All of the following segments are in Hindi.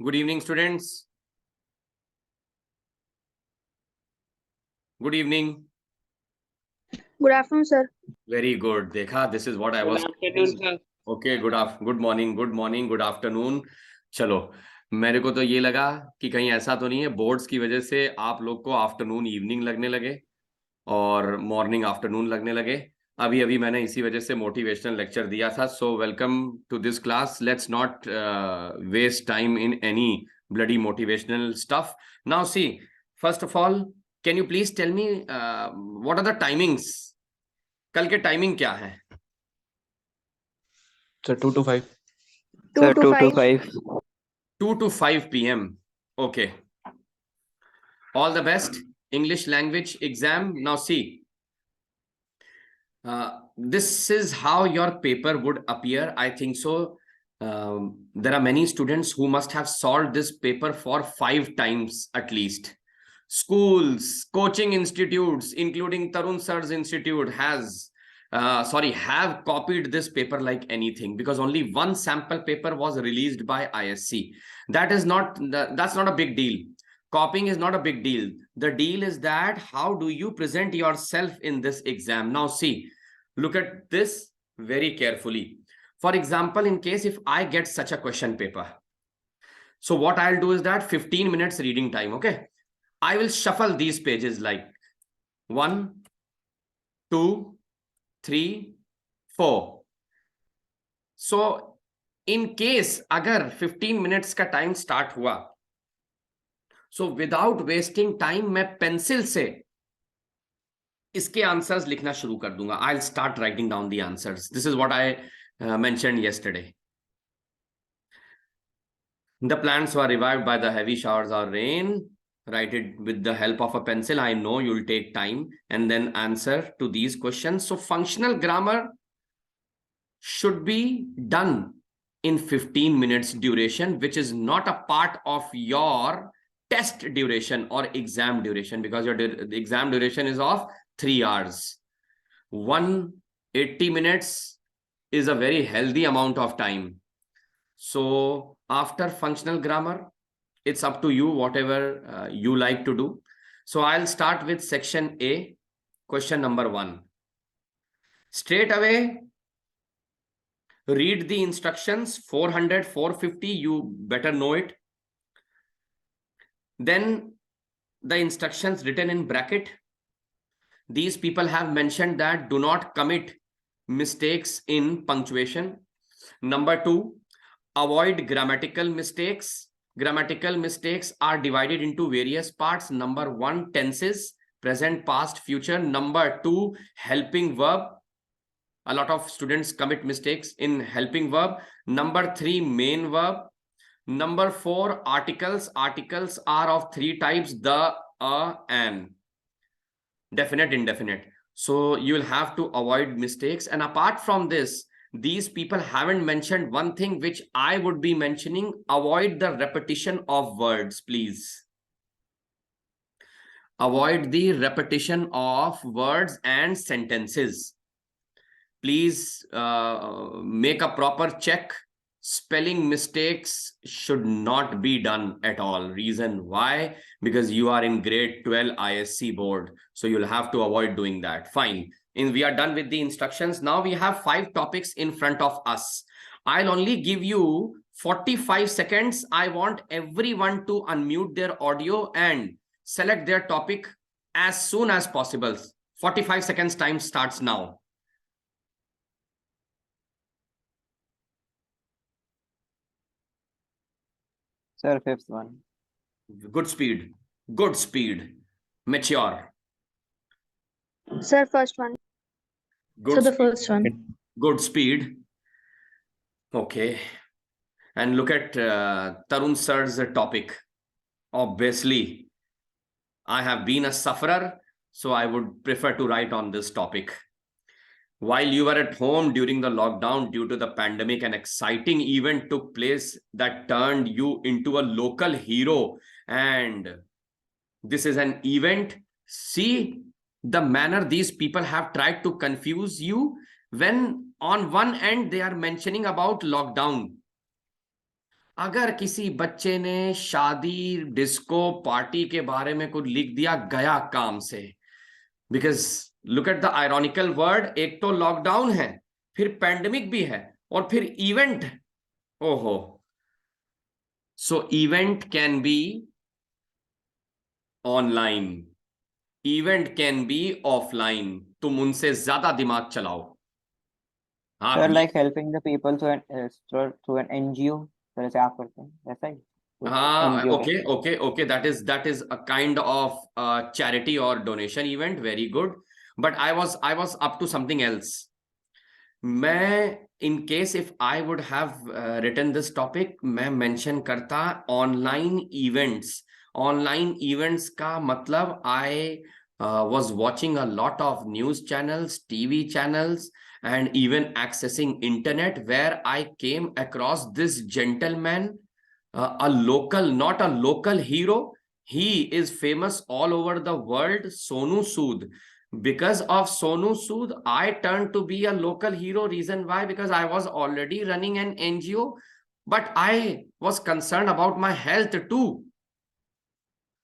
Good evening, students. Good evening. Good afternoon, sir. Very good. Dekha, this is what I was. Good afternoon, sir. Okay, good morning, good afternoon. चलो, मेरे को तो ये लगा कि कहीं ऐसा तो नहीं है बोर्ड्स की वजह से आप लोग को आफ्टरनून इवनिंग लगने लगे और मॉर्निंग आफ्टरनून लगने लगे। अभी मैंने इसी वजह से मोटिवेशनल लेक्चर दिया था। So welcome to this class. Let's not waste time in any bloody motivational stuff. Now see, first of all, can you please tell me what are the timings? कल के टाइमिंग क्या है? Sir, 2 to 5. Two Sir, to 2 to five. 5. 2 to 5 p.m. Okay. All the best. English language exam. Now see, this is how your paper would appear. I think so. There are many students who must have solved this paper for 5 times at least. Schools, coaching institutes, including Tarun Sir's institute have copied this paper like anything, because only one sample paper was released by ISC. That's not a big deal. Copying is not a big deal. The deal is that how do you present yourself in this exam? Now see, look at this very carefully. For example, in case if I get such a question paper, so what I'll do is that 15 minutes reading time, okay? I will shuffle these pages like 1, 2, 3, 4. So in case agar 15 minutes का time start हुआ, so without wasting time मैं pencil से इसके answers लिखना शुरू कर दूंगा. I'll start writing down the answers. This is what I mentioned yesterday. The plants were revived by the heavy showers or rain. Write it with the help of a pencil. I know you'll take time and then answer to these questions. So functional grammar should be done in 15 minutes duration, which is not a part of your test duration or exam duration, because your exam duration is of 3 hours. 180 minutes is a very healthy amount of time. So after functional grammar, it's up to you, whatever you like to do. So I'll start with section A, question number 1. Straight away, read the instructions, 400, 450, you better know it. Then the instructions written in bracket. These people have mentioned that do not commit mistakes in punctuation. Number 2, avoid grammatical mistakes. Grammatical mistakes are divided into various parts. Number 1, tenses, present, past, future. Number 2, helping verb. A lot of students commit mistakes in helping verb. Number 3, main verb. Number 4, articles. Articles are of 3 types: the, a, and. Definite, indefinite. So you will have to avoid mistakes. And apart from this, these people haven't mentioned one thing which I would be mentioning: avoid the repetition of words, please. Avoid the repetition of words and sentences. Please make a proper check. Spelling mistakes should not be done at all. Reason why? Because you are in grade 12 ISC board. So you'll have to avoid doing that. Fine. We are done with the instructions. Now we have 5 topics in front of us. I'll only give you 45 seconds. I want everyone to unmute their audio and select their topic as soon as possible. 45 seconds time starts now. Sir, 5th one. Good speed. Good speed. Mature. Sir, first one. Good So the speed. first one. Good speed. Okay. And look at Tarun Sir's topic. Obviously, I have been a sufferer, so I would prefer to write on this topic. While you were at home during the lockdown due to the pandemic, an exciting event took place that turned you into a local hero. And this is an event. See the manner these people have tried to confuse you, when on one end they are mentioning about lockdown. अगर किसी बच्चे ने शादी डिस्को पार्टी के बारे में कुछ लिख दिया, गया काम से। Because look at the ironical word, एक तो लॉकडाउन है, फिर पैंडेमिक भी है, और फिर इवेंट। ओहो, सो event can be online, event can be offline. तुम उनसे ज्यादा दिमाग चलाओ। Sir, आप like helping the people through an NGO, sir ऐसे आप करते हैं ऐसा ही कुछ हाँ, NGO ओके का। Okay okay, that is a kind of charity or donation event, very good. But I was up to something else. मैं, in case if I would have written this topic, मैं mention करता online events. Online events का मतलब I was watching a lot of news channels, TV channels, and even accessing internet, where I came across this gentleman, a local, not a local hero. He is famous all over the world, Sonu Sood. Because of Sonu Sood, I turned to be a local hero. Reason why? Because I was already running an NGO, but I was concerned about my health too.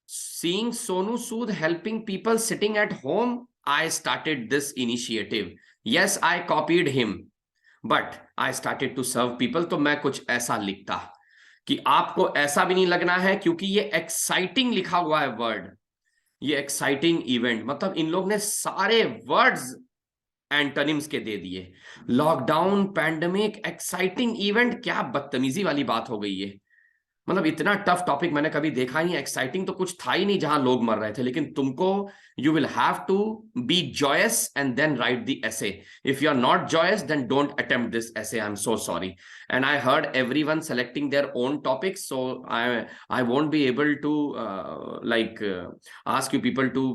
Seeing Sonu Sood helping people sitting at home, I started this initiative. Yes, I copied him, but I started to serve people. तो मैं कुछ ऐसा लिखता कि आपको ऐसा भी नहीं लगना है, क्योंकि ये एक्साइटिंग लिखा हुआ है वर्ड, ये एक्साइटिंग इवेंट। मतलब इन लोग ने सारे वर्ड्स एंटोनिम्स के दे दिए। लॉकडाउन, पैंडेमिक, एक्साइटिंग इवेंट, क्या बदतमीजी वाली बात हो गई है। मतलब इतना टफ टॉपिक मैंने कभी देखा ही नहीं। एक्साइटिंग तो कुछ था ही नहीं जहां लोग मर रहे थे, लेकिन तुमको, you will have to be joyous and then write the essay. If you are not joyous, then don't attempt this essay. I am so sorry. And I heard everyone selecting their own topics, so I won't be able to like ask you people to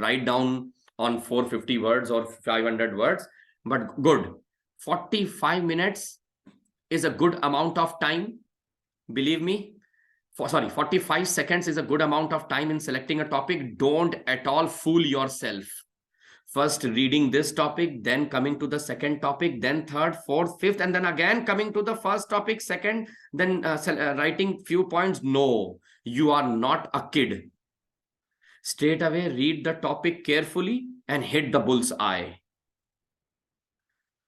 write down on 450 words or 500 words, but good, 45 minutes is a good amount of time. Believe me, 45 seconds is a good amount of time in selecting a topic. Don't at all fool yourself. First reading this topic, then coming to the second topic, then third, fourth, fifth, and then again coming to the first topic, second, then writing few points. No, you are not a kid. Straight away read the topic carefully and hit the bull's eye.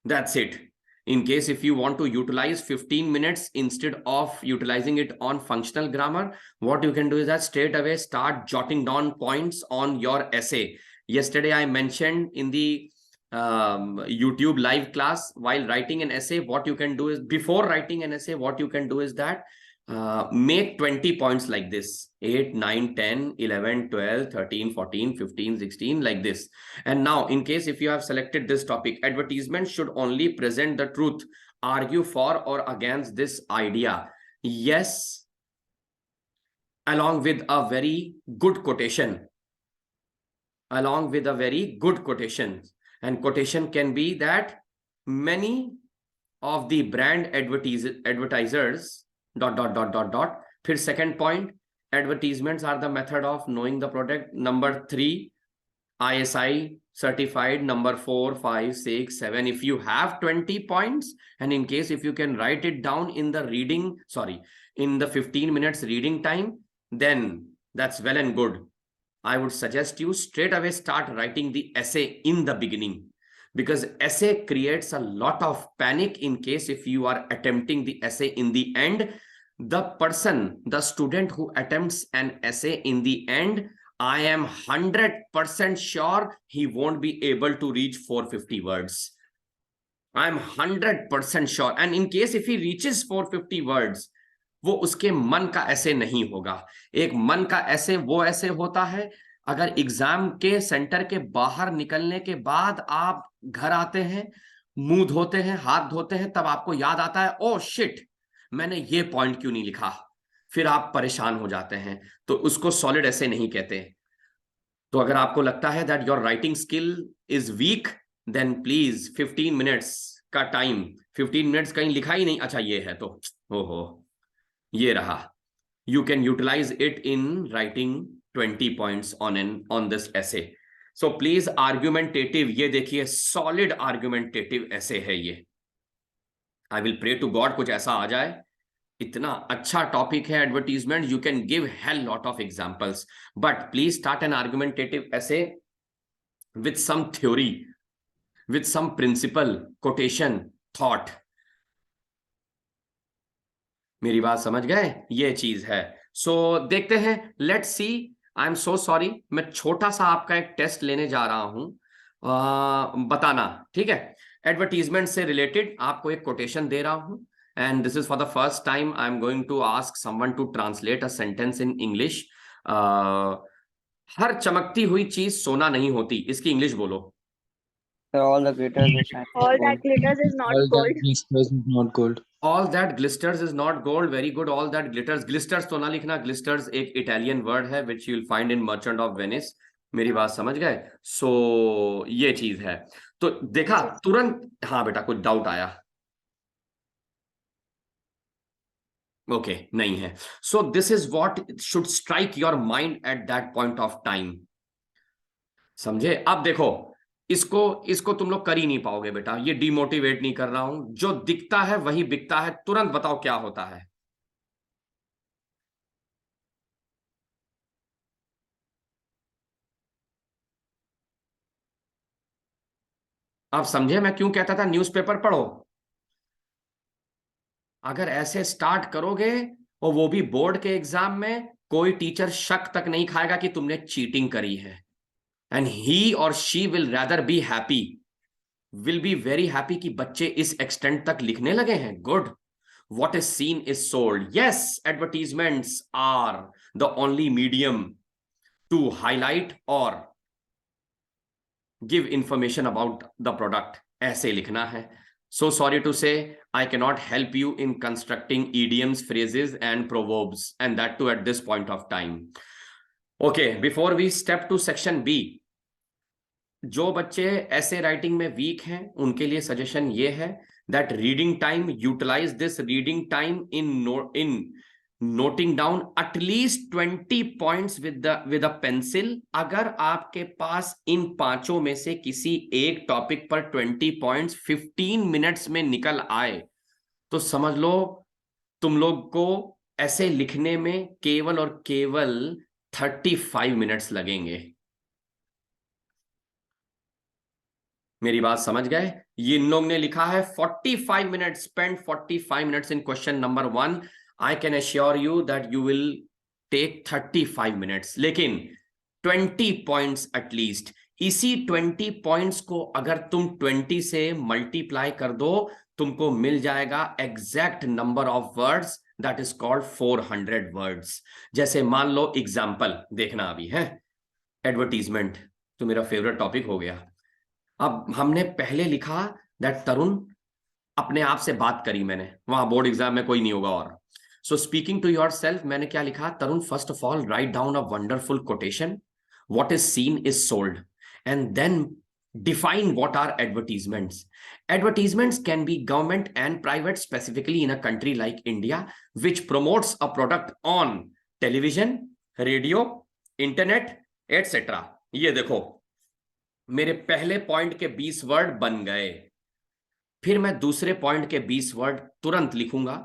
That's it. In case if you want to utilize 15 minutes instead of utilizing it on functional grammar, what you can do is that straight away start jotting down points on your essay. Yesterday I mentioned in the YouTube live class, while writing an essay, what you can do is, before writing an essay, what you can do is that make 20 points like this: 8, 9, 10, 11, 12, 13, 14, 15, 16, like this. And now, in case if you have selected this topic, advertisement should only present the truth, argue for or against this idea. Yes, along with a very good quotation. Along with a very good quotation. And quotation can be that many of the brand advertisers ... फिर second point, advertisements are the method of knowing the product. Number 3, ISI certified. Number 4, 5, 6, 7. If you have 20 points, and in case if you can write it down in the reading, in the 15 minutes reading time, then that's well and good. I would suggest you straight away start writing the essay in the beginning, because essay creates a lot of panic. In case if you are attempting the essay in the end, the student who attempts an essay in the end, I am 100% sure he won't be able to reach 450 words. I'm 100% sure. And in case if he reaches 450 words, वो उसके मन का ऐसे नहीं होगा। एक मन का ऐसे वो ऐसे होता है, अगर एग्जाम के सेंटर के बाहर निकलने के बाद आप घर आते हैं, मुंह धोते हैं, हाथ धोते हैं, तब आपको याद आता है, ओ शिट, मैंने ये पॉइंट क्यों नहीं लिखा। फिर आप परेशान हो जाते हैं, तो उसको सॉलिड ऐसे नहीं कहते। तो अगर आपको लगता है that your writing skill is weak, then please 15 minutes का टाइम, 15 मिनट्स कहीं लिखा ही नहीं, अच्छा ये है तो ओहो ये रहा, you can utilize it in writing 20 points on this essay. So please, argumentative, ये देखिए solid argumentative essay है ये। I will pray to God कुछ ऐसा आ जाए इतना अच्छा टॉपिक है advertisement, you can give hell lot of examples, but please start an argumentative essay with some theory, with some principle, quotation, thought. मेरी बात समझ गए? ये चीज है। सो देखते हैं, let's see. I am so sorry, मैं छोटा सा आपका एक टेस्ट लेने जा रहा हूं, बताना, ठीक है? एडवर्टीजमेंट से रिलेटेड आपको एक कोटेशन दे रहा हूं, and this is for the first time I am going to ask someone to translate a sentence in English. हर चमकती हुई चीज सोना नहीं होती, इसकी इंग्लिश बोलो। So all the glitters is shining All gold. that glitters is not All gold. that glitters is not gold. All that glisters is not gold. Very good. All that glitters, glisters तो ना लिखना, glisters एक इटालियन वर्ड है which you'll find in Merchant of Venice। मेरी बात समझ गए? सो ये चीज है। तो देखा तुरंत, हाँ बेटा कुछ डाउट आया? ओके, नहीं है। So this is what should strike your mind at that point of time. समझे? अब देखो, इसको इसको तुम लोग कर ही नहीं पाओगे बेटा, ये डिमोटिवेट नहीं कर रहा हूं, जो दिखता है वही बिकता है। तुरंत बताओ क्या होता है? आप समझे मैं क्यों कहता था न्यूज़पेपर पढ़ो? अगर ऐसे स्टार्ट करोगे, और वो भी बोर्ड के एग्जाम में, कोई टीचर शक तक नहीं खाएगा कि तुमने चीटिंग करी है, एंड ही और she will rather be happy, will be very happy कि बच्चे इस एक्सटेंट तक लिखने लगे हैं। Good. What is seen is sold. Yes, advertisements are the only medium to highlight or give information about the product. ऐसे लिखना है। So sorry to say, I cannot help you in constructing idioms, phrases, and proverbs, and that too at this point of time. Okay, before we step to section B, जो बच्चे ऐसे राइटिंग में वीक हैं उनके लिए सजेशन ये है that reading time, utilize this reading time in noting down at least 20 points with a pencil। अगर आपके पास इन पांचों में से किसी एक टॉपिक पर 20 पॉइंट्स 15 मिनट्स में निकल आए, तो समझ लो तुम लोग को ऐसे लिखने में केवल और केवल 35 मिनट्स लगेंगे। मेरी बात समझ गए? ये इन लोग ने लिखा है 45 minutes, spend 45 minutes in question number 1। I can assure you that you will take 35 minutes, लेकिन 20 पॉइंट्स एटलीस्ट। इसी 20 पॉइंट्स को अगर तुम 20 से मल्टीप्लाई कर दो, तुमको मिल जाएगा exact number of words, that is called 400 words. जैसे मान लो एग्जाम्पल देखना अभी है, एडवर्टीजमेंट तो मेरा फेवरेट टॉपिक हो गया। अब हमने पहले लिखा दैट तरुण, अपने आप से बात करी मैंने, वहां बोर्ड एग्जाम में कोई नहीं होगा। और so speaking to yourself, मैंने क्या लिखा? Tarun, first of all write down a wonderful quotation, what is seen is sold, and then define what are advertisements. Advertisements can be government and private, specifically in a country like India, which promotes a product on television, radio, internet, etc. ये देखो, मेरे पहले पॉइंट के 20 वर्ड बन गए, फिर मैं दूसरे पॉइंट के 20 वर्ड तुरंत लिखूंगा,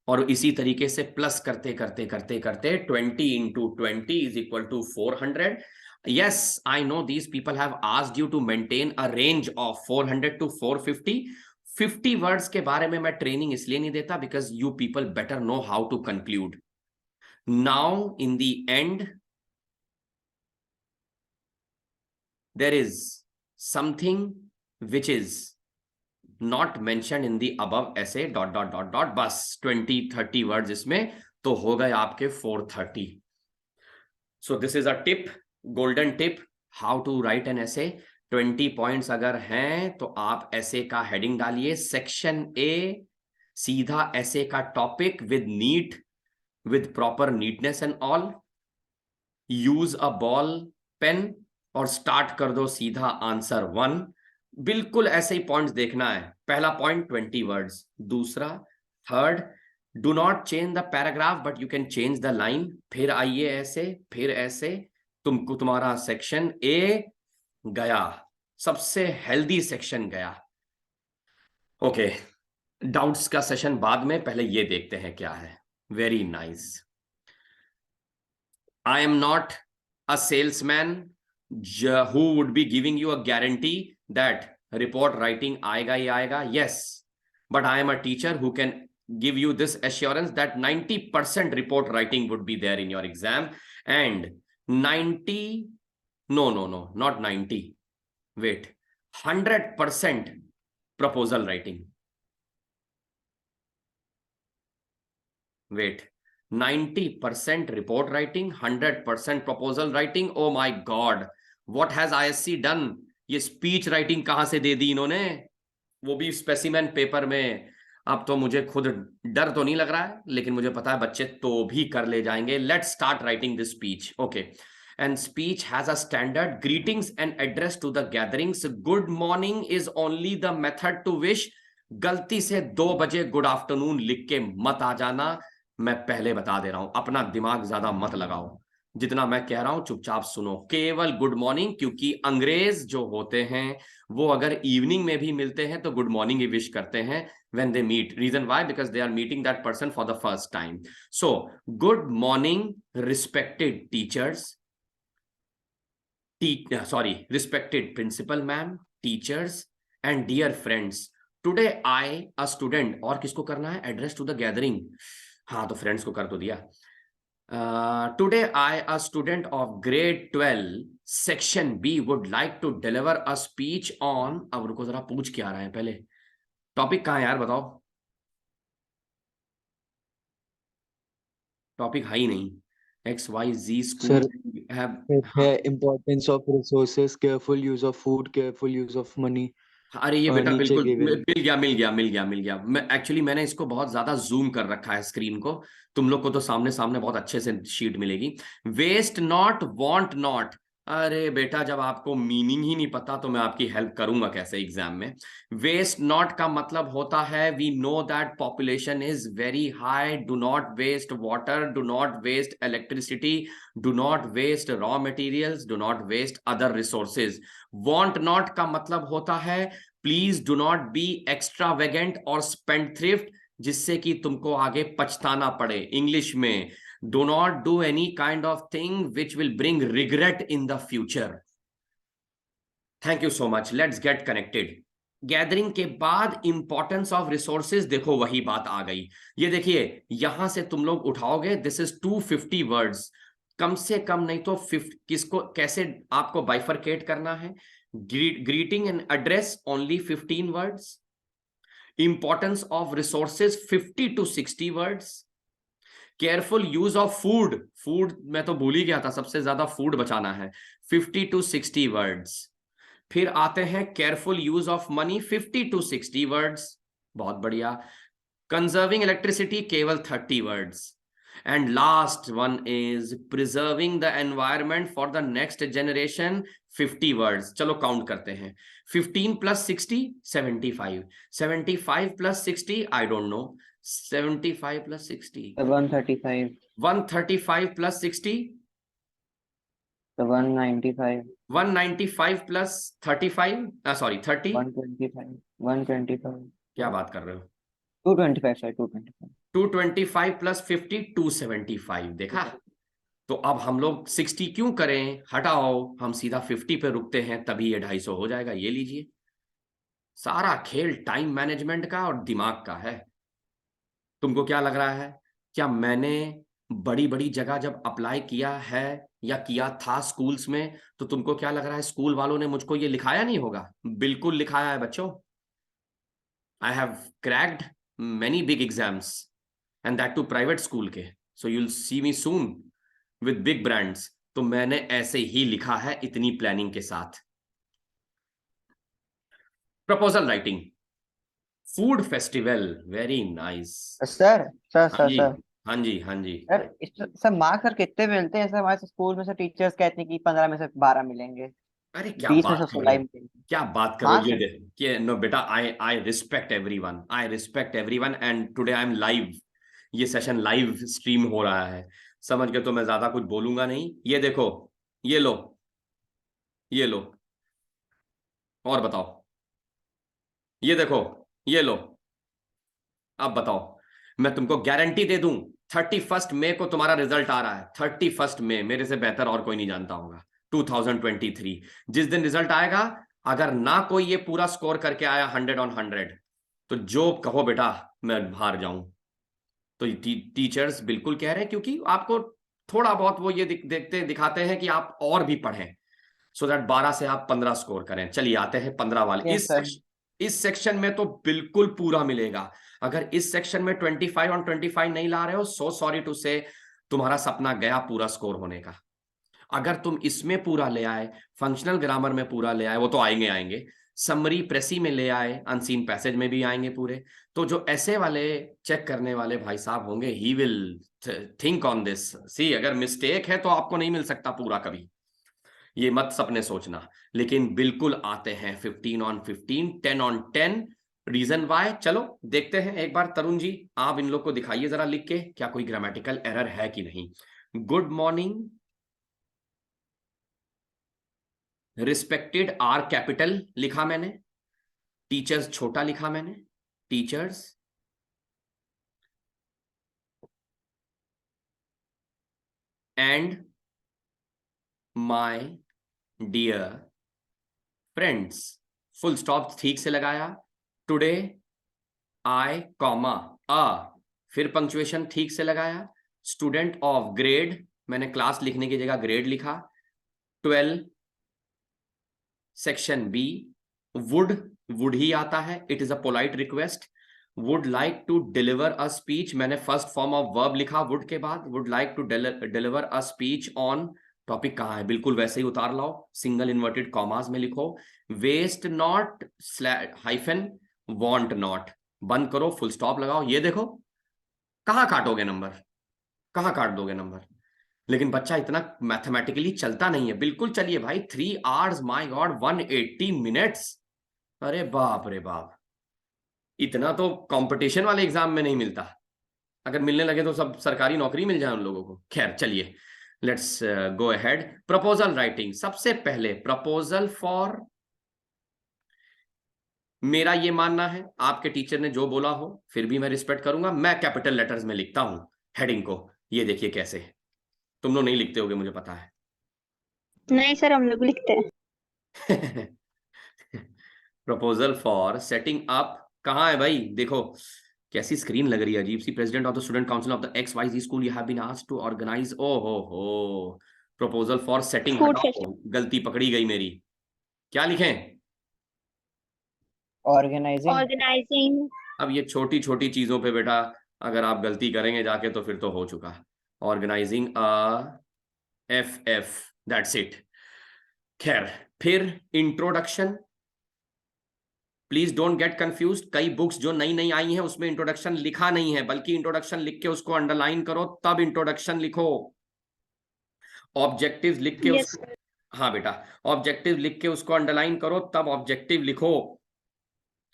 और इसी तरीके से प्लस करते करते करते करते 20 into 20 is equal to 400। Yes, I know these people have asked you to maintain a range of 400 to 450। 50 words के बारे में मैं ट्रेनिंग इसलिए नहीं देता because you people better know how to conclude। Now in the end there is something which is not mentioned in the above essay ... बस 20-30 वर्ड्स इसमें तो हो गए आपके 430। So this is a tip, golden tip, how to write an essay। 20 points अगर हैं तो आप ऐसे का हेडिंग डालिए सेक्शन ए, सीधा ऐसे का topic with neat, with proper neatness and all, use a ball pen और स्टार्ट कर दो सीधा आंसर 1। बिल्कुल ऐसे ही पॉइंट्स देखना है। पहला पॉइंट 20 वर्ड्स, दूसरा, third, do not change the paragraph but you can change the line. फिर आइए ऐसे, फिर ऐसे, तुमको तुम्हारा सेक्शन ए गया, सबसे हेल्दी सेक्शन गया। ओके, डाउट्स का सेशन बाद में, पहले ये देखते हैं क्या है। Very nice. I am not a salesman who would be giving you a guarantee that report writing aayega hi aayega. Yes, but I am a teacher who can give you this assurance that 90% report writing would be there in your exam, and 90, no, not 90. Wait, 100% proposal writing. Wait, 90% report writing, 100% proposal writing. Oh my God, what has ISC done? ये स्पीच राइटिंग कहां से दे दी इन्होंने, वो भी स्पेसिमेन पेपर में। अब तो मुझे खुद डर तो नहीं लग रहा है, लेकिन मुझे पता है बच्चे तो भी कर ले जाएंगे। Let's start writing this speech. Okay, and speech has a standard greetings and address to the gatherings. Good morning is only the method to wish. गलती से 2 बजे गुड आफ्टरनून लिख के मत आ जाना, मैं पहले बता दे रहा हूं। अपना दिमाग ज्यादा मत लगाओ, जितना मैं कह रहा हूं चुपचाप सुनो। केवल गुड मॉर्निंग, क्योंकि अंग्रेज जो होते हैं वो अगर इवनिंग में भी मिलते हैं तो गुड मॉर्निंग ही विश करते हैं when they meet. Reason why? Because they are meeting that person for the first time. So good morning, respected teachers, respected principal ma'am, teachers and dear friends. Today I, a student, और किसको करना है? Address to the gathering. हाँ, तो friends को कर तो दिया। Today I, a student of grade 12 section B, would like to deliver a speech on, अब रुको जरा, पूछ क्या रहा है पहले, टॉपिक कहाँ है यार, बताओ। टॉपिक है ही नहीं। XYZ school have importance of resources, careful use of food, careful use of money. अरे ये बेटा नीचे बिल्कुल के मिल गया। मैंने इसको बहुत ज्यादा जूम कर रखा है स्क्रीन को, तुम लोग को तो सामने सामने बहुत अच्छे से शीट मिलेगी। Waste not, want not. अरे बेटा, जब आपको मीनिंग ही नहीं पता तो मैं आपकी हेल्प करूंगा कैसे एग्जाम में। वेस्ट नॉट का मतलब होता है we know that population is very high, do not waste water, do not waste electricity, do not waste raw materials, do not waste other resources. Want not का मतलब होता है please do not be extravagant और स्पेंड थ्रिफ्ट, जिससे कि तुमको आगे पछताना पड़े। इंग्लिश में do not do any kind of thing which will bring regret in the future. Thank you so much. Let's get connected. Gathering के बाद इंपॉर्टेंस ऑफ रिसोर्सेज, देखो वही बात आ गई। ये देखिए यहां से तुम लोग उठाओगे, दिस इज 250 वर्ड्स, कम से कम नहीं तो 50। किसको कैसे आपको बाइफरकेट करना है? Greeting and address only 15 words, importance of resources 50 to 60 words, careful use of food, food मैं तो भूल ही गया था, सबसे ज्यादा फूड बचाना है, 50 to 60 वर्ड्स। फिर आते हैं careful use of money, 50 to 60 words, बहुत बढ़िया। कंजर्विंग इलेक्ट्रिसिटी केवल 30 words, and last one is preserving the environment for the next generation, 50 words. चलो काउंट करते हैं, 15 + 60 75, 75 + 60 आई डोंट नो, 75 + 60 135, 135 + 60 195, 195 + 35 सॉरी 30, 125, 125, क्या बात कर रहे हो, 225, sorry, 225. 225 + 50 275। देखा, तो अब हम लोग 60 क्यों करें, हटाओ, हम सीधा 50 पे रुकते हैं, तभी ये 250 हो जाएगा। ये लीजिए, सारा खेल टाइम मैनेजमेंट का और दिमाग का है। तुमको क्या लग रहा है, क्या मैंने बड़ी बड़ी जगह जब अप्लाई किया है या किया था स्कूल्स में, तो तुमको क्या लग रहा है स्कूल वालों ने मुझको ये लिखाया नहीं होगा? बिल्कुल लिखाया है बच्चों। I have cracked many big exams and that too private school के, so you will see me soon with big brands. तो मैंने ऐसे ही लिखा है, इतनी प्लानिंग के साथ। Proposal writing, food festival, very nice. Sir हाँ सर जी, सर हाँ जी, हाँ जी। सर मार्क्स सर कितने मिलते हैं? सर हमारे स्कूल में सर टीचर्स कहते हैं कि 15 में से 12 मिलेंगे, अरे क्या 20 में बात से कर 16 रहे ही हो, मिलेंगे। क्या बात कर हाँ रहे हो? सर। ये कि नो बेटा, I respect everyone, I respect everyone, and today I am live, ये सेशन लाइव स्ट्रीम हो रहा है, समझ गए? तो मैं ज्यादा कुछ बोलूंगा नहीं। ये देखो, ये लो, ये लो, और बताओ, ये देखो, ये लो। अब बताओ, मैं तुमको गारंटी दे दूं 31 मई को तुम्हारा रिजल्ट आ रहा है। 31 मई, मेरे से बेहतर और कोई नहीं जानता होगा। 2023 जिस दिन रिजल्ट आएगा, अगर ना कोई ये पूरा स्कोर करके आया 100 on 100, तो जो कहो बेटा मैं हार जाऊं। तो टीचर्स बिल्कुल कह रहे हैं, क्योंकि आपको थोड़ा बहुत वो ये दिखाते हैं कि आप और भी पढ़ें, सो दैट 12 से आप 15 स्कोर करें। चलिए आते हैं 15 वाले। Yes, sir. इस सेक्शन में तो बिल्कुल पूरा मिलेगा। अगर इस सेक्शन में 25 on 25 नहीं ला रहे हो, सो सॉरी टू से, तुम्हारा सपना गया पूरा स्कोर होने का। अगर तुम इसमें पूरा ले आए, फंक्शनल ग्रामर में पूरा ले आए, वो तो आएंगे, समरी प्रेसी में ले आए, अनसीन पैसेज में भी आएंगे पूरे, तो जो ऐसे वाले चेक करने वाले भाई साहब होंगे, he will think on this. See, अगर मिस्टेक है तो आपको नहीं मिल सकता पूरा कभी, ये मत सपने सोचना। लेकिन बिल्कुल आते हैं 15 on 15, 10 on 10। रीजन वाई, चलो देखते हैं एक बार। तरुण जी, आप इन लोग को दिखाइए जरा लिख के, क्या कोई ग्रामेटिकल एरर है कि नहीं। Good morning, respected R capital लिखा मैंने, टीचर्स छोटा लिखा मैंने, teachers, and my dear friends, full stop ठीक से लगाया। टुडे आई कॉमा अ, फिर पंक्चुएशन ठीक से लगाया। स्टूडेंट ऑफ ग्रेड, मैंने क्लास लिखने की जगह ग्रेड लिखा। 12 सेक्शन बी, वुड ही आता है, it is a polite request. Would like to deliver a speech, मैंने फर्स्ट फॉर्म ऑफ वर्ब लिखा वुड के बाद, would like to deliver a speech on, topic कहाँ है, बिल्कुल वैसे ही उतार लाओ, सिंगल इन्वर्टेड कॉमास में लिखो। Waste not hyphen want not, बंद करो, फुल स्टॉप लगाओ। ये देखो, कहाँ काटोगे नंबर, कहाँ काट दोगे नंबर। लेकिन बच्चा इतना मैथमेटिकली चलता नहीं है। बिल्कुल चलिए भाई, 3 hours, माय गॉड, 180 minutes, अरे बाप रे बाप, इतना तो कंपटीशन वाले एग्जाम में नहीं मिलता। अगर मिलने लगे तो सब सरकारी नौकरी मिल जाए उन लोगों को। खैर चलिए, let's go ahead. Proposal writing, सबसे पहले प्रपोजल फॉर, मेरा ये मानना है, आपके टीचर ने जो बोला हो फिर भी मैं रिस्पेक्ट करूंगा, मैं कैपिटल लेटर्स में लिखता हूं हेडिंग को। ये देखिए कैसे, तुम लोग नहीं लिखते होगे मुझे पता है। नहीं सर, हम लोग लिखते हैं। प्रपोजल फॉर सेटिंग अप, कहाँ है भाई, देखो कैसी स्क्रीन लग रही है अजीब सी। President of the student council of the XYZ school, you have been asked to organise, ओ हो, प्रपोजल फॉर सेटिंग, Food हटाओ, गलती पकड़ी गई मेरी। क्या लिखें? Organizing. ऑर्गेनाइजिंग। अब ये छोटी छोटी चीजों पे बेटा अगर आप गलती करेंगे जाके तो फिर तो हो चुका। Organising FF, that's it. खैर, फिर introduction, please don't get confuse. कई बुक्स जो नई नई आई हैं उसमें इंट्रोडक्शन लिखा नहीं है, बल्कि इंट्रोडक्शन लिख के उसको अंडरलाइन करो, तब इंट्रोडक्शन लिखो। ऑब्जेक्टिव लिख के यस उसको, हाँ बेटा, ऑब्जेक्टिव लिख के उसको अंडरलाइन करो, तब ऑब्जेक्टिव लिखो।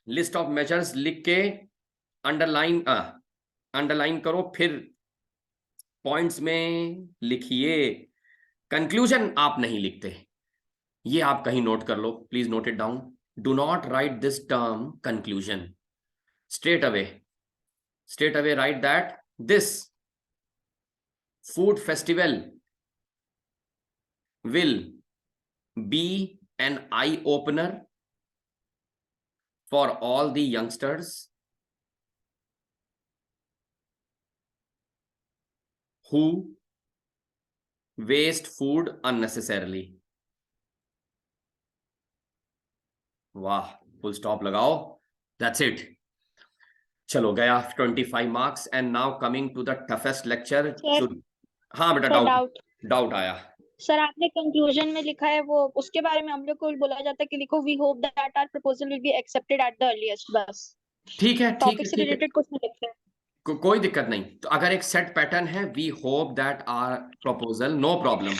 लिस्ट ऑफ मेजर्स लिख के अंडरलाइन करो, फिर पॉइंट्स में लिखिए। कंक्लूजन आप नहीं लिखते, ये आप कहीं नोट कर लो, please note it down. Do not write this term conclusion, straight away write that this food festival will be an eye opener for all the youngsters who waste food unnecessarily। वाह, फुल स्टॉप लगाओ, दैट्स इट। चलो गया 25 marks. And now coming to the toughest lecture. हाँ बेटा, डाउट आया। सर, आपने कंक्लूजन में लिखा है वो, उसके बारे में हम लोग को बोला जाता है कि लिखो we hope that our proposal will be accepted at the earliest, बस ठीक है, टॉपिक से रिलेटेड कुछ नहीं लिखते हैं। कोई दिक्कत नहीं। तो अगर एक सेट पैटर्न है, we hope that our proposal, no problem,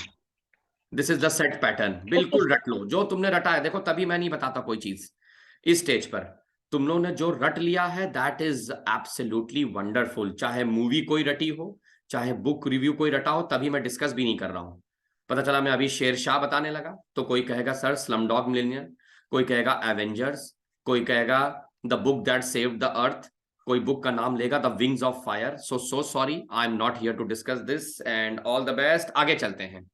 this is the set pattern, बिल्कुल रट लो जो तुमने रटा है। देखो तभी मैं नहीं बताता कोई चीज इस स्टेज पर, तुम लोगों ने जो रट लिया है दैट इज एब्सोल्युटली वंडरफुल। चाहे मूवी कोई रटी हो, चाहे बुक रिव्यू कोई रटा हो, तभी मैं डिस्कस भी नहीं कर रहा हूं। पता चला मैं अभी शेरशाह बताने लगा तो कोई कहेगा सर स्लमडॉग मिलियनेयर, कोई कहेगा एवेंजर्स, कोई कहेगा the book that saved the earth, कोई बुक का नाम लेगा, the wings of fire. So sorry, I am not here to discuss this and all the best. आगे चलते हैं।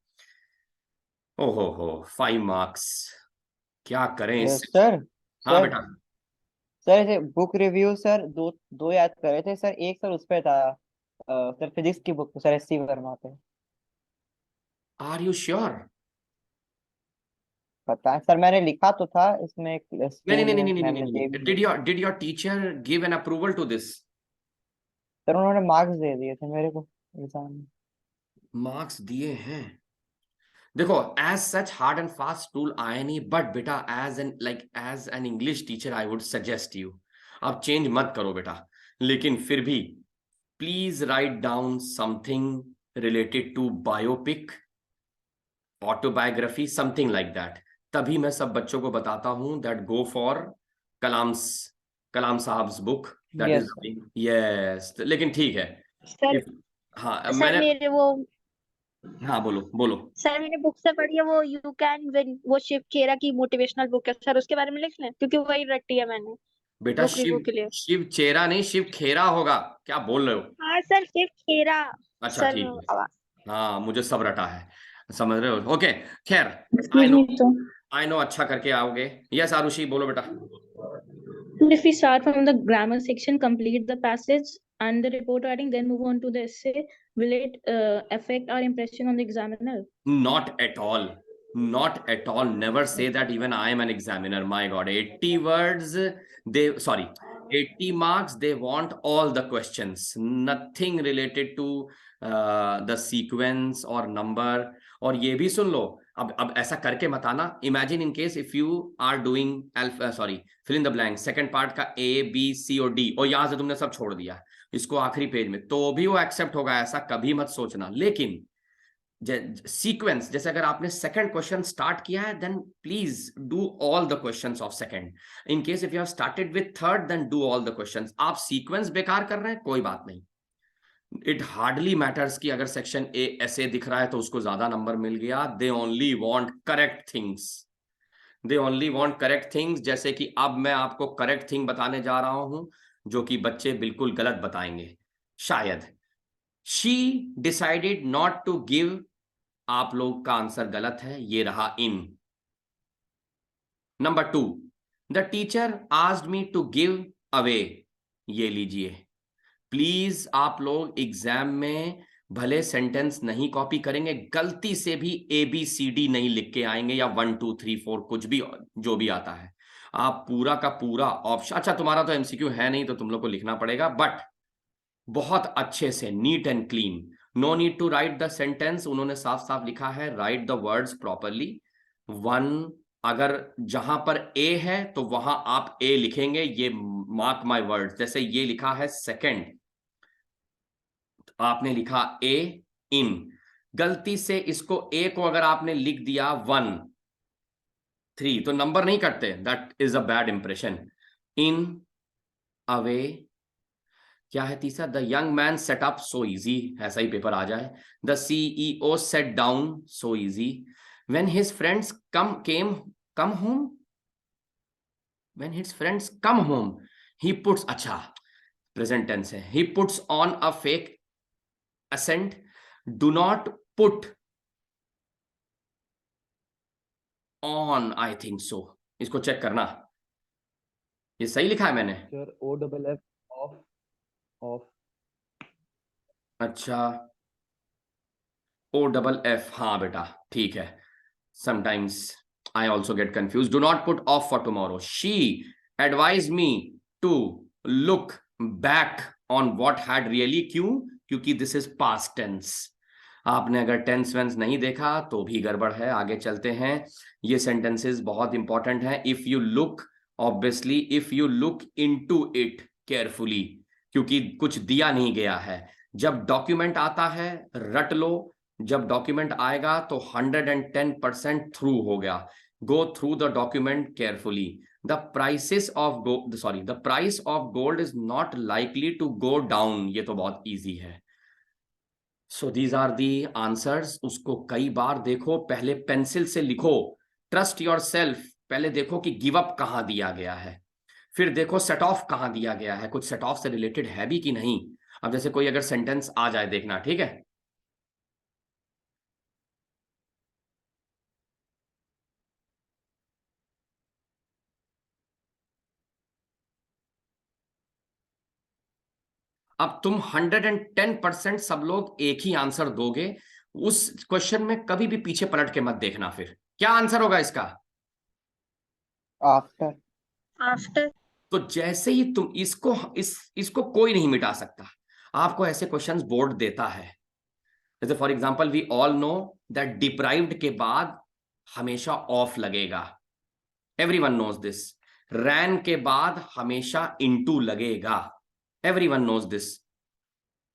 ओहो 5 मार्क्स, क्या करें इससे। सर हाँ सर बेटा। सर ऐसे बुक रिव्यू सर दो दो याद कर रहे थे सर। एक सर उस पे था सर फिजिक्स की book sir S C Verma पे। Are you sure? पता है सर, मैंने लिखा तो था इसमें नहीं स्कूल नहीं नहीं में, नहीं नहीं मैम नहीं ने दे नहीं, भी डिड दिया। Your teacher give an approval to this? Sir उन्होंने मार्क्स दे दिए थे मेरे को एग्जाम में। मार्क्स दिए हैं? देखो, as such hard and fast tool आया नहीं, बट बेटा as an English teacher I would suggest you, आप चेंज मत करो बेटा, लेकिन फिर भी please write down something related to biopic, autobiography, something like that. तभी मैं सब बच्चों को बताता हूं दैट गो फॉर कलाम साहब्स book, that yes is sir. Yes. लेकिन ठीक है। सर हाँ सर मैंने, मेरे वो हाँ बोलो बोलो। सर मैंने बुक से पढ़ी है वो यू कैन विन, वो शिव खेरा की मोटिवेशनल बुक है सर, उसके बारे में लिख लें क्योंकि वही रटी है मैंने बेटा बुक रिव्यू शिव के लिए। शिव चेरा नहीं, शिव खेरा होगा, क्या बोल रहे हो? हाँ सर शिव खेरा। अच्छा सर ठीक है। हाँ मुझे सब रटा है, समझ रहे हो? ओके खैर, आई एक्सक्यूज नो, मी तो अच्छा करके आओगे। यस आरुषि बोलो बेटा। If we start from the grammar section, complete the passage and the report writing, then move on to the essay, will it affect our impression on the examiner? Not at all. Not at all. Never say that even I am an examiner. My God, 80 words, 80 marks, they want all the questions. Nothing related to the sequence or number. और ये भी सुन लो, अब ऐसा करके मत आना। Imagine in case if you are doing fill in the blank, second part का ए बी सी और डी, और यहां से तुमने सब छोड़ दिया इसको आखिरी पेज में, तो भी वो एक्सेप्ट होगा, ऐसा कभी मत सोचना। लेकिन सीक्वेंस, जैसे अगर आपने सेकंड क्वेश्चन स्टार्ट किया है, then please do all the questions of second. In case if you have started with third, then do all the questions. आप सीक्वेंस बेकार कर रहे हैं, कोई बात नहीं, इट हार्डली मैटर्स कि अगर सेक्शन ए ऐसे दिख रहा है तो उसको ज्यादा नंबर मिल गया। They only want correct things, they only want correct things. जैसे कि अब मैं आपको करेक्ट थिंग बताने जा रहा हूं जो कि बच्चे बिल्कुल गलत बताएंगे शायद। She decided not to give, आप लोग का आंसर गलत है, ये रहा in. Number 2, the teacher asked me to give away, ये लीजिए। प्लीज आप लोग एग्जाम में भले सेंटेंस नहीं कॉपी करेंगे, गलती से भी ABCD नहीं लिख के आएंगे, या 1 2 3 4 कुछ भी जो भी आता है, आप पूरा का पूरा ऑप्शन, अच्छा तुम्हारा तो MCQ है नहीं तो तुम लोग को लिखना पड़ेगा, बट बहुत अच्छे से neat and clean, no need to write the sentence, उन्होंने साफ साफ लिखा है राइट द वर्ड्स प्रॉपरली। 1, अगर जहां पर ए है तो वहां आप ए लिखेंगे, ये मार्क माय वर्ड्स। जैसे ये लिखा है सेकंड, आपने लिखा ए इन, गलती से इसको ए को अगर आपने लिख दिया 1 3 तो नंबर नहीं कटते, that is a bad impression. In a way, क्या है तीसरा, the young man set up so easy, ऐसा ही पेपर आ जाए। The CEO set down so easy. When his friends come home, when his friends come home he puts, अच्छा प्रेजेंट टेंस है, he puts on a fake accent, do not put on, I think so, इसको चेक करना, ये सही लिखा है मैंने? Sir, OFF off. अच्छा OFF, हाँ बेटा ठीक है, sometimes I also get confused. Do not put off for tomorrow. She advised me to look back on what had really, क्यों? क्योंकि this is past tense. आपने अगर टेंस वेंस नहीं देखा तो भी गड़बड़ है। आगे चलते हैं, ये सेंटेंसेस बहुत इंपॉर्टेंट है। If you look, obviously if you look into it carefully, क्योंकि कुछ दिया नहीं गया है। जब डॉक्यूमेंट आता है रट लो, जब डॉक्यूमेंट आएगा तो 110% थ्रू हो गया। Go through the document carefully. The price of gold is not likely to go down, ये तो बहुत इजी है। So these are the answers. उसको कई बार देखो, पहले पेंसिल से लिखो, ट्रस्ट योर सेल्फ, पहले देखो कि गिव अप कहां दिया गया है, फिर देखो सेट ऑफ कहाँ दिया गया है, कुछ सेट ऑफ से रिलेटेड है भी कि नहीं। अब जैसे कोई अगर सेंटेंस आ जाए, देखना, ठीक है। अब तुम 110% सब लोग एक ही आंसर दोगे। उस क्वेश्चन में कभी भी पीछे पलट के मत देखना। फिर क्या आंसर होगा इसका? आफ्टर। आफ्टर। तो जैसे ही तुम इसको कोई नहीं मिटा सकता। आपको ऐसे क्वेश्चंस बोर्ड देता है। जैसे for example we all know that deprived के बाद हमेशा ऑफ लगेगा। Everyone knows this. रैन के बाद हमेशा इनटू लगेगा। Everyone knows this.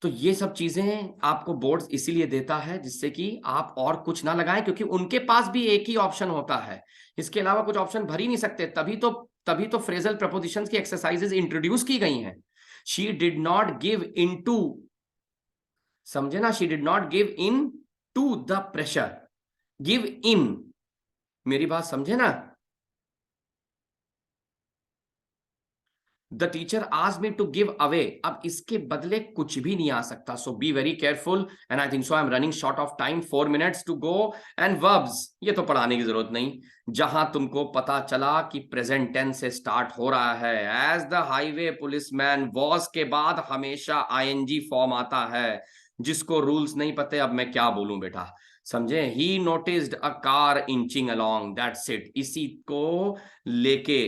तो ये सब चीजें आपको बोर्ड इसीलिए देता है जिससे कि आप और कुछ ना लगाएं, क्योंकि उनके पास भी एक ही ऑप्शन होता है, इसके अलावा कुछ ऑप्शन भर ही नहीं सकते। तभी तो फ्रेजल प्रपोजिशंस की एक्सरसाइजेज इंट्रोड्यूस की गई हैं। She did not give into, समझे ना, she did not give in to the pressure, give in. मेरी बात समझे ना? The teacher asked me to give away. अब इसके बदले कुछ भी नहीं आ सकता। So be very careful. And I think so I am running short of time, 4 minutes to go. And verbs ये तो पढ़ाने की जरूरत नहीं। जहां तुमको पता चला कि प्रेजेंट टेंस से स्टार्ट हो रहा है, as the highway policeman, was के बाद हमेशा आईएनजी फॉर्म आता है। जिसको रूल्स नहीं पते, अब मैं क्या बोलूं बेटा, समझे? ही noticed a car inching along, that's it. इसी को लेके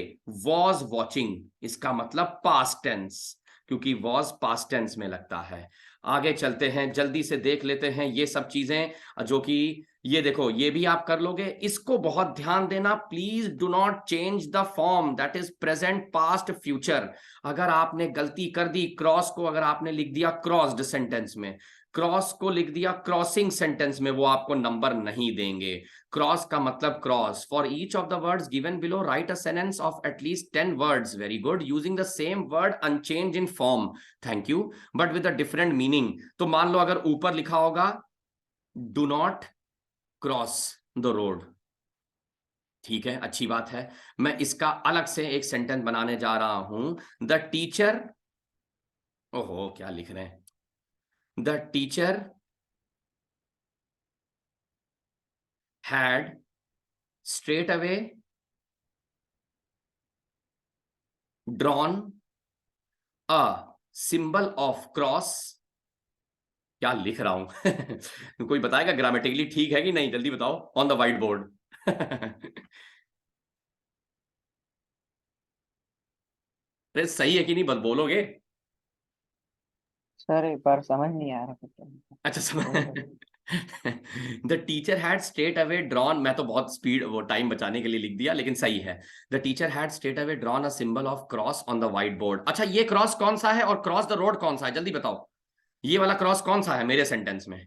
वॉज वॉचिंग, इसका मतलब पास्ट टेंस, क्योंकि वॉज पास्ट टेंस में लगता है। आगे चलते हैं, जल्दी से देख लेते हैं ये सब चीजें जो कि ये देखो, ये भी आप कर लोगे। इसको बहुत ध्यान देना, please do not change the form, that is present, past, future. अगर आपने गलती कर दी, क्रॉस को अगर आपने लिख दिया क्रॉस्ड सेंटेंस में, क्रॉस को लिख दिया क्रॉसिंग सेंटेंस में, वो आपको नंबर नहीं देंगे। क्रॉस का मतलब cross. For each of the words given below write a sentence of at least 10 words, very good, using the same word unchanged in form, thank you, but with a different meaning. तो मान लो अगर ऊपर लिखा होगा do not cross the road, ठीक है, अच्छी बात है। मैं इसका अलग से एक सेंटेंस बनाने जा रहा हूं। द टीचर, ओहो क्या लिख रहे हैं, the teacher had straight away drawn a symbol of cross। क्या लिख रहा हूं कोई बताएगा ग्रामेटिकली ठीक है कि नहीं? जल्दी बताओ। ऑन द व्हाइट बोर्ड अरे सही है कि नहीं, बस बोलोगे। सर एक बार समझ नहीं आ रहा कुछ। अच्छा समझ। The teacher had straight away drawn, मैं तो बहुत स्पीड वो टाइम बचाने के लिए लिख दिया, लेकिन सही है। The teacher had straight away drawn a symbol of cross on the white board. अच्छा ये क्रॉस कौन सा है और क्रॉस द रोड कौन सा है? जल्दी बताओ, ये वाला क्रॉस कौन सा है मेरे सेंटेंस में?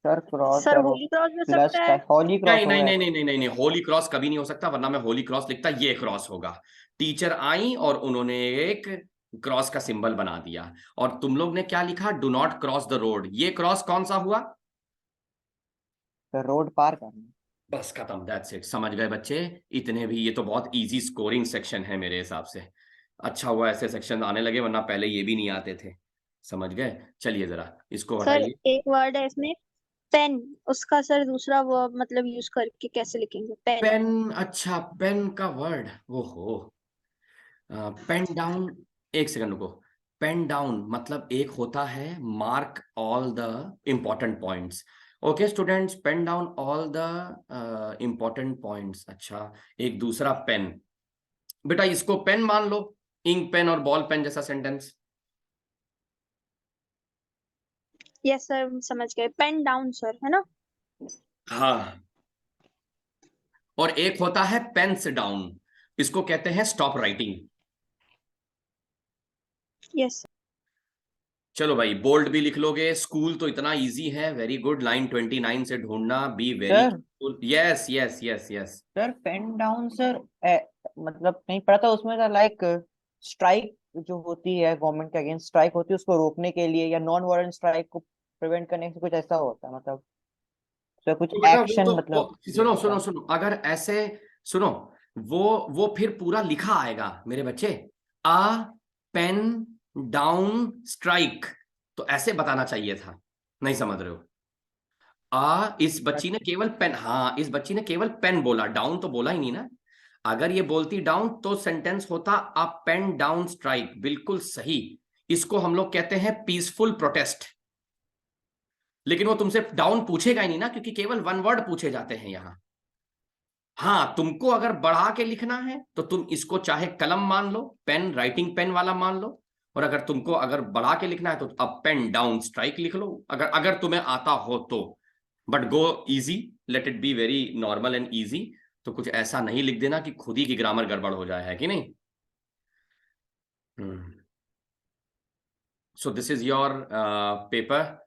Sir cross sir the road Holi cross भी हो प्लस सकता का है। होली क्रॉस नहीं हो नहीं गया। नहीं नहीं नहीं नहीं, होली क्रॉस कभी नहीं हो सकता, वरना मैं होली क्रॉस लिखता, ये क्रॉस होगा। टीचर आई और उन्होंने एक क्रॉस का सिंबल बना दिया, और तुम लोग ने क्या लिखा? Do not cross the road. ये क्रॉस कौन सा हुआ? तो रोड पार करना। बस खत्म, दैट्स इट। समझ गए बच्चे? इतने भी, ये तो बहुत इजी स्कोरिंग सेक्शन है मेरे हिसाब से। अच्छा हुआ ऐसे सेक्शन आने लगे, वरना पहले ये भी नहीं आते थे। समझ गए? चलिए जरा इसको सर हटाइए। एक वर्ड है इसमें पेन, उसका सर दूसरा वर्ब मतलब यूज करके कैसे लिखेंगे? पेन। पेन, अच्छा पेन का वर्ड, ओहो। पेन डाउन, एक सेकंड रुको। पेन डाउन मतलब एक होता है mark all the important points. Okay students, pen down all the important points. अच्छा, एक दूसरा पेन, बेटा इसको पेन मान लो, इंक पेन और बॉल पेन जैसा सेंटेंस। यस सर समझ गए, पेन डाउन सर, है ना? हाँ, और एक होता है पेन्स डाउन, इसको कहते हैं स्टॉप राइटिंग। यस। चलो भाई, बोल्ड भी लिख लोगे। स्कूल तो इतना इजी है, वेरी गुड। लाइन 29 से ढूंढना, be very sir careful. Yes yes yes yes. Sir pen down sir मतलब नहीं पढ़ा था उसमें था लाइक स्ट्राइक जो होती है गवर्नमेंट के अगेंस्ट स्ट्राइक होती है उसको रोकने के लिए या नॉन वायलेंट स्ट्राइक को प्रिवेंट करने से कुछ ऐसा होता है मतलब सर कुछ तो बेटा एक्शन मतलब सुनो होता सुनो है। सुनो, अगर ऐसे सुनो, वो फिर पूरा लिखा आएगा मेरे बच्चे। अ पेन डाउन स्ट्राइक, तो ऐसे बताना चाहिए था, नहीं समझ रहे हो? इस बच्ची ने केवल पेन, हाँ इस बच्ची ने केवल पेन बोला, डाउन तो बोला ही नहीं ना। अगर ये बोलती डाउन तो सेंटेंस होता अ पेन डाउन स्ट्राइक, बिल्कुल सही। इसको हम लोग कहते हैं पीसफुल प्रोटेस्ट। लेकिन वो तुमसे डाउन पूछेगा ही नहीं ना, क्योंकि केवल वन वर्ड पूछे जाते हैं यहां। हाँ, तुमको अगर बढ़ा के लिखना है तो तुम इसको चाहे कलम मान लो, पेन राइटिंग पेन वाला मान लो, और अगर तुमको अगर बढ़ा के लिखना है तो अप पेन डाउन स्ट्राइक लिख लो, अगर तुम्हें आता हो तो। But go easy, let it be very normal and easy. तो कुछ ऐसा नहीं लिख देना कि खुद ही की ग्रामर गड़बड़ हो जाए, है कि नहीं? So this is your paper